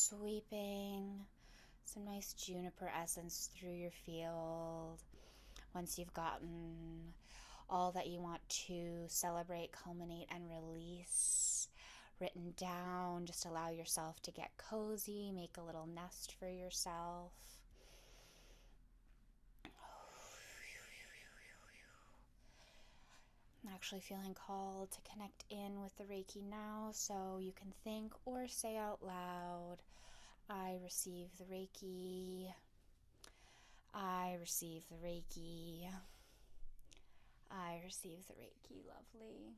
sweeping some nice juniper essence through your field. Once you've gotten all that you want to celebrate, culminate, and release written down, just allow yourself to get cozy, make a little nest for yourself. I'm actually feeling called to connect in with the Reiki now, so you can think or say out loud, I receive the Reiki. I receive the Reiki. I receive the Reiki. Lovely.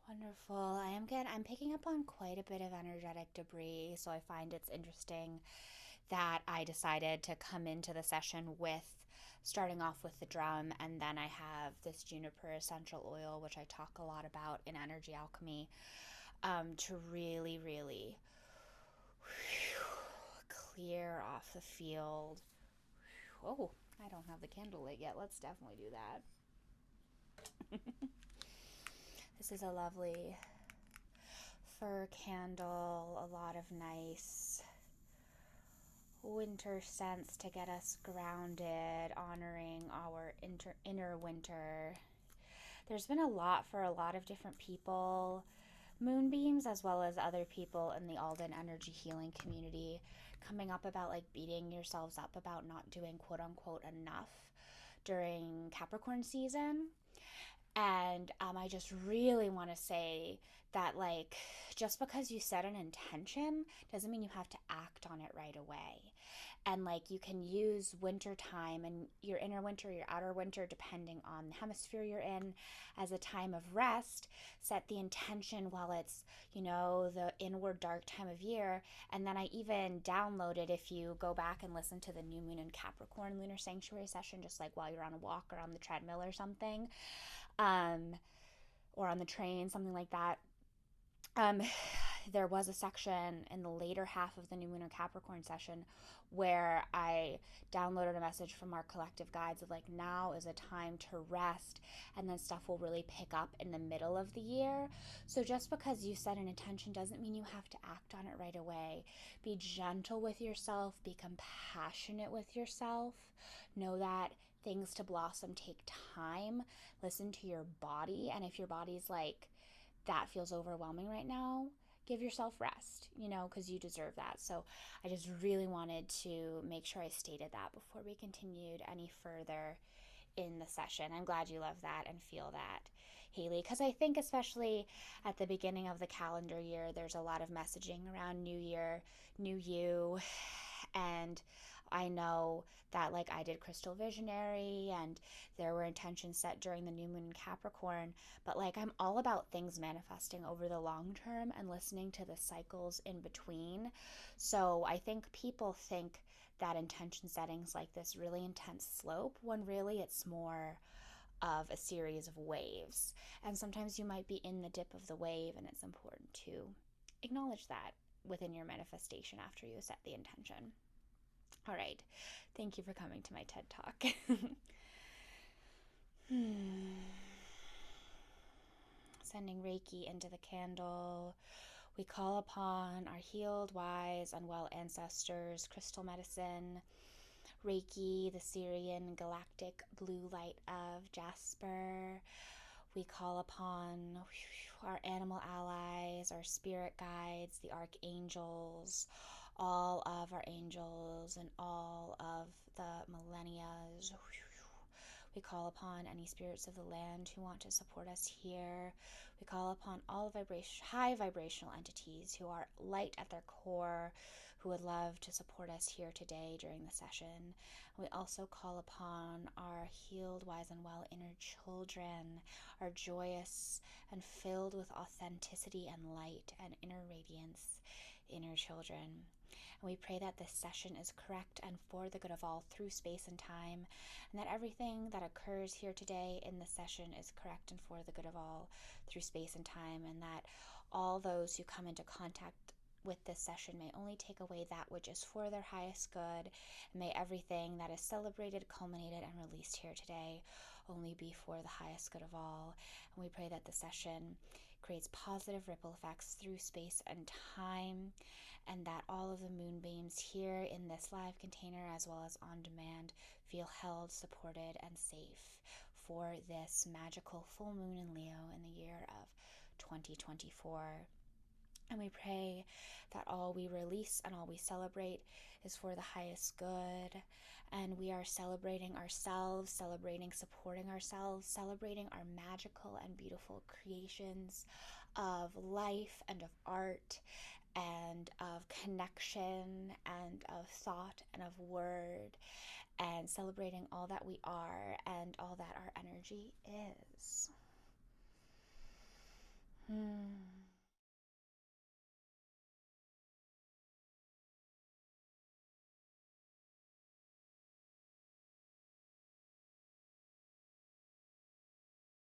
Wonderful. I'm picking up on quite a bit of energetic debris, so I find it's interesting that I decided to come into the session with starting off with the drum, and then I have this juniper essential oil, which I talk a lot about in energy alchemy, to really, really clear off the field. Oh, I don't have the candle lit yet. Let's definitely do that. This is a lovely fir candle, a lot of nice winter scents to get us grounded, honoring our inner winter. There's been a lot for a lot of different people, moonbeams as well as other people in the Alden energy healing community, coming up about like beating yourselves up about not doing quote unquote enough during Capricorn season. And I just really want to say that, like, just because you set an intention doesn't mean you have to act on it right away. And, like, you can use winter time and your inner winter, your outer winter, depending on the hemisphere you're in, as a time of rest. Set the intention while it's, the inward dark time of year. And then I even downloaded, if you go back and listen to the new moon in Capricorn Lunar Sanctuary session, just like while you're on a walk or on the treadmill or something, or on the train, something like that. There was a section in the later half of the New Moon or Capricorn session where I downloaded a message from our collective guides of like, now is a time to rest, and then stuff will really pick up in the middle of the year. So just because you set an intention doesn't mean you have to act on it right away. Be gentle with yourself, be compassionate with yourself. Know that things to blossom take time. Listen to your body, and if your body's like, that feels overwhelming right now, give yourself rest, because you deserve that. So I just really wanted to make sure I stated that before we continued any further in the session. I'm glad you love that and feel that, Haley, because I think especially at the beginning of the calendar year, there's a lot of messaging around new year, new you. And I know that, like, I did Crystal Visionary and there were intentions set during the new moon in Capricorn, but like, I'm all about things manifesting over the long term and listening to the cycles in between. So I think people think that intention settings like this really intense slope, when really it's more of a series of waves. And sometimes you might be in the dip of the wave, and it's important to acknowledge that within your manifestation after you set the intention. All right. Thank you for coming to my TED Talk. Sending Reiki into the candle. We call upon our healed, wise, and well ancestors, crystal medicine, Reiki, the Syrian galactic blue light of Jasper. We call upon our animal allies, our spirit guides, the archangels, all of our angels, and all of the millennias. We call upon any spirits of the land who want to support us here. We call upon all high vibrational entities who are light at their core, who would love to support us here today during the session. We also call upon our healed, wise, and well inner children, our joyous and filled with authenticity and light and inner radiance inner children. And we pray that this session is correct and for the good of all through space and time, and that everything that occurs here today in this session is correct and for the good of all through space and time, and that all those who come into contact with this session may only take away that which is for their highest good. And may everything that is celebrated, culminated, and released here today only be for the highest good of all. And we pray that the session creates positive ripple effects through space and time, and that all of the moonbeams here in this live container as well as on demand feel held, supported, and safe for this magical full moon in Leo in the year of 2024. And we pray that all we release and all we celebrate is for the highest good. And we are celebrating ourselves, celebrating, supporting ourselves, celebrating our magical and beautiful creations of life and of art and of connection and of thought and of word, and celebrating all that we are and all that our energy is.